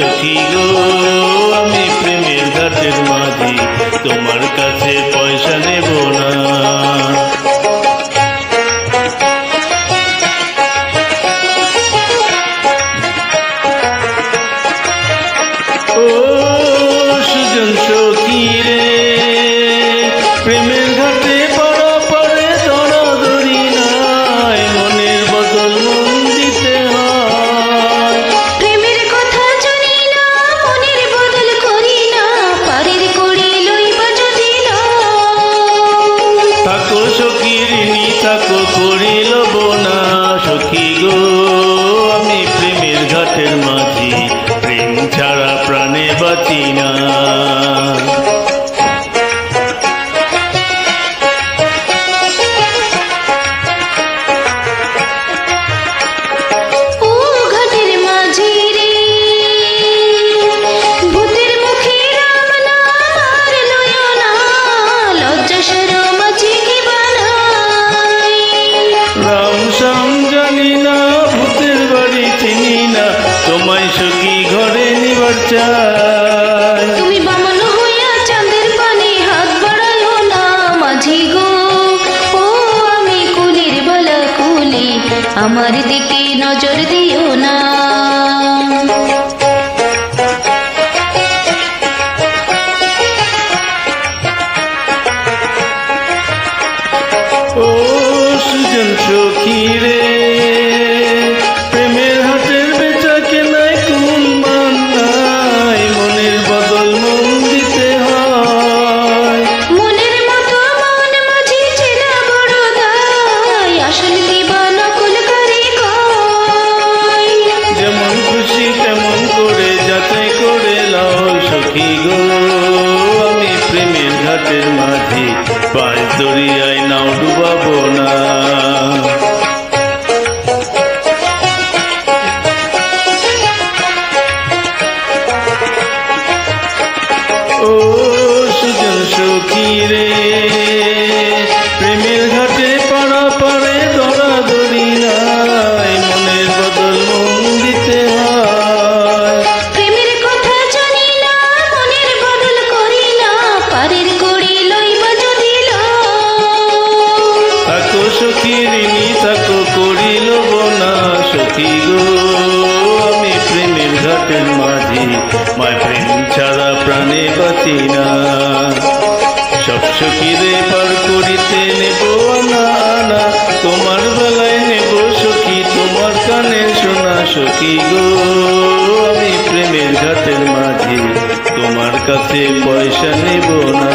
সখী গো আমি প্রেমের ঘাটের মাঝি, তোমার কাছে পয়সা নেব না। ও সুজন সখী রে, প্রেমের ঘাটে পড়া পরে দরাদরি নাই, মনের বদল মন দিতে হয়। প্রেমের কথা জানি না, মনের বদল করি না, পারের করি লইবা যদি না। থাকো সখী ঋণী থাকো করি লব না, সখী গো আমি প্রেমের ঘাটের মাঝি, প্রেম ছাড়া প্রাণে বাঁচি না। ও ঘাটের মাঝি রে, ভূতের মুখে রাম নাম আর লইও না, লজ্জা শরম আছে কি বানাই। রাম শ্যাম জানি না, ভূতের বাড়ি চিনি না, তোমায় সখী ঘরে নিবার চাই। তুমি বামন হইয়া চাঁদের পানে হাত বাড়াইও না, মাঝি গো ও আমি কুলির বালা কুলি, আমার দিকে নজর দিও না। ও সুজন সখী রে, প্রেমের হাটের বেচা কেনায় কোন মান নাই, মনের বদল মন দিতে হয়। মনের মতো মন মাঝি চেনা বড় দায়, আসল দিবা নকল করে কয়। যেমন খুশি তেমন করে যাচাই করে লাও সখী গো আমি প্রেমের ঘাটের মাঝি, পাঁচ দরিয়ায় নাও ডুবাবো না। ও সুজন সখী রে, প্রেমের ঘাটে পড়া পরে দরাদরি নাই, মনের বদল মন দিতে হয়। প্রেমের কথা জানি না, মনের বদল করি না, পারের করি লইবা যদি লয়। থাকো সখী ঋণী থাকো করি লব না, সখী গো আমি প্রেমের ঘাটের মাঝি, মায় প্রেম ছাড়া প্রাণে বাঁচি না। সব সখীরে পার করিতে নেব না আনা, তোমার বেলায় নেব সখী তোমার কানে শোনা, সখী গো আমি প্রেমের ঘাটের মাঝি, তোমার কাছে পয়সা নেব না।